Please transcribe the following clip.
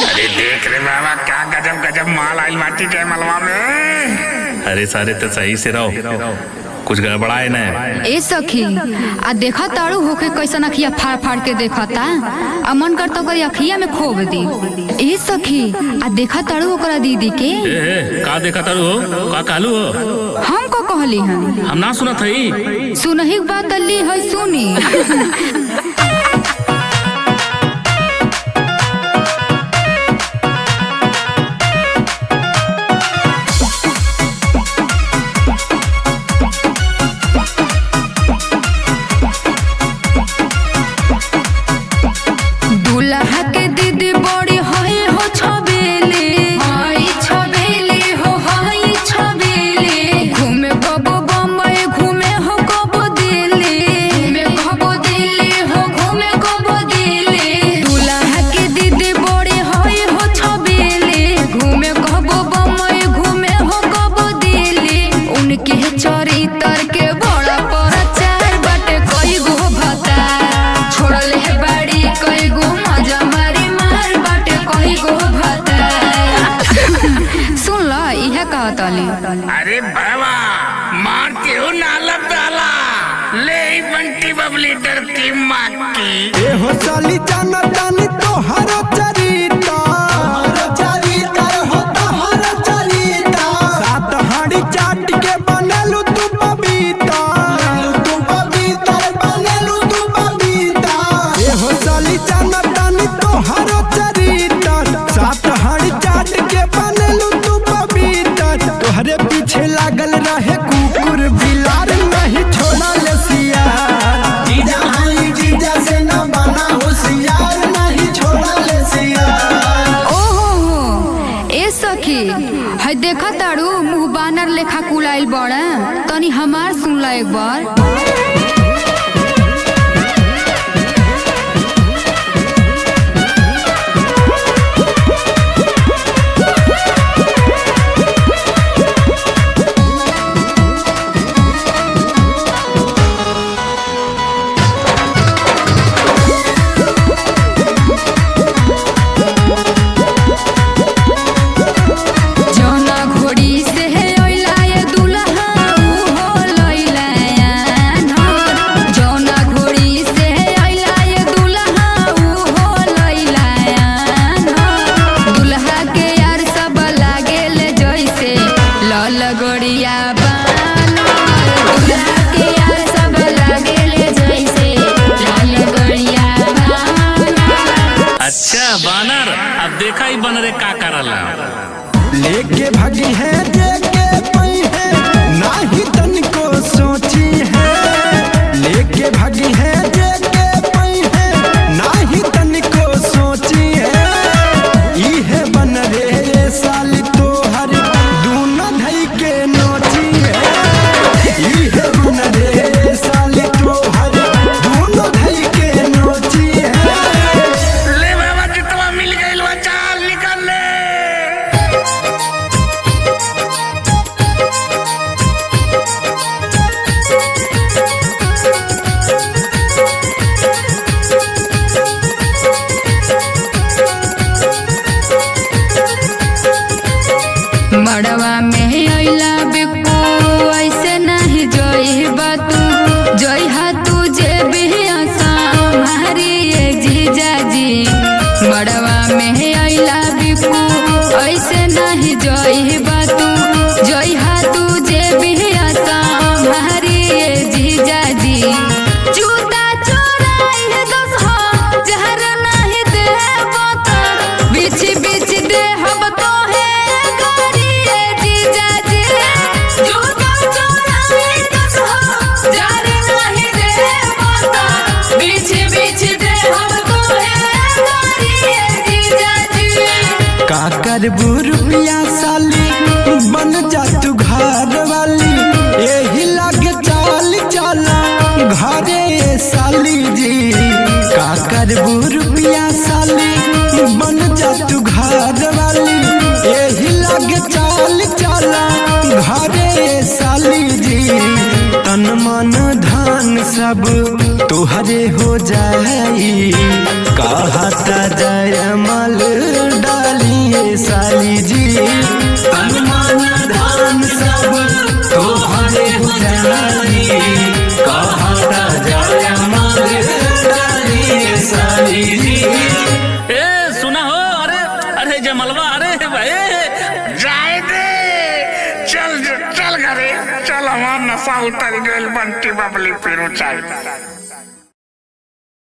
अरे देख रे बाबा क्या गजब गजब माल आइल बाटी के मलवा में। अरे सारे तो सही से रहो, कुछ गड़बड़ा है ना। ए सखी आ देखा ताड़ू होके कैसन अखिया फाड़ फाड़ के देखता आ मन करता ओकर अखिया में खोब दी। ए सखी आ देखा ताड़ू ओकरा दीदी के। का देखा तारू हो, का कहलू हो? हम को कहली हम ना सुना थई। सुनही बात ली है सुनी। दूल्हा के दीदी बड़ी हई हो छबेले, हई छबेले हो हई छबेले। घूमे कबो बम्बई घूमे हो कबो दिल्ली, घूमे कबो दिल्ली हो घूमे कबो दिल्ली। दूल्हा के दीदी बड़ी हई हो छबेले, घूमे कबो बम्बई घूमे हो कबो दिल्ली। उनके चरित्र के बड़ा प्रचार बाटे, कई गो भता छोड़ल है बाड़ी, कई गो मजा मारी मार बाटे, कई गो भता। सुन ला इहे कहतली। अरे बाबा मारते हो नाला डाला ले बंटी बबली डरती माँ की। ए हो साली जाना जानी तो हर चरिता हो तो हर चरिता। सात हाड़ी चाट के बनलू तू बबीता, बनलू तू बबीता। ए हो साली जाना जानी तो हर चरिता। सात हाड़ी चाट के बनलू तू बबीता। तोहरे पीछे लागल रहे कुकुर बिलार, नहीं छोड़ा ले सियार। जीजा हाई जीजा से न बना होशियार, नहीं छोड़ा ले सियार। ओहो ए सखी है देखा ताड़ू मुँह बानर लेखा कुलाइल बड़ा, तनी हमार सुन ला एक बार। जौना घोड़ी से है ओइला ये दुल्हा ऊ हो लइला यानर। जौना घोड़ी से है ओइला ये दुल्हा ऊ हो लइला यानर। दुल्हा के यार सब लागेले जैसे लल गोड़िया बानर। दुल्हा के यार सब लागेले जैसे लल गोड़िया बानर। अच्छा बानर, अब देखा ही बनरे का करला। लेके भागी है देके पई है, नाही तनिको सोची है। लेके भागी है देके पई है, नाही तनिको सोची है। इहे बन रे ये साली तोहर दूना धई के नोची है। इहे बन रे ये साली तोहर दूना धई के नोची है। ले बाबा जितना मिल गई वो चाल निकल ले। मड़वा में अइला बिकू ऐसे नहीं जोइबा तू, जोइहा तू जे बिहिया हमारी ये जीजा जी। मड़वा में अइला बिकू ऐसे नहीं जोइबा तू, जोइहा तू जे बिहिया हमारी ये जीजा जी। जूता चोराई है दस हो जहर नहीं देबो तो, बिछ बिछ देहब तो है गारी ये जीजा जी। जूता चोराई दस हो जहर नहीं देबो तो, बिछ बिछ देहब तो है गारी ये जीजा जी। का करबू रुपया साली बन जा तू घर वाली। यही लागे चाल चला घरे साली जी। का करबू रुपया साली बन जा तू घर वाली। यही लागे चाल चला घरे साली जी। तन मन धन सब तोहरे हो जाई, कह अपन सब तोहरे गुजारी कहता जाया मांगे डाली सारी ए सुना हो, अरे अरे जमलवा, अरे भाई जाए दे, चल चल घरे चल, हमार नशा उतर गइल बंटी बबली फिर ऊंचाई।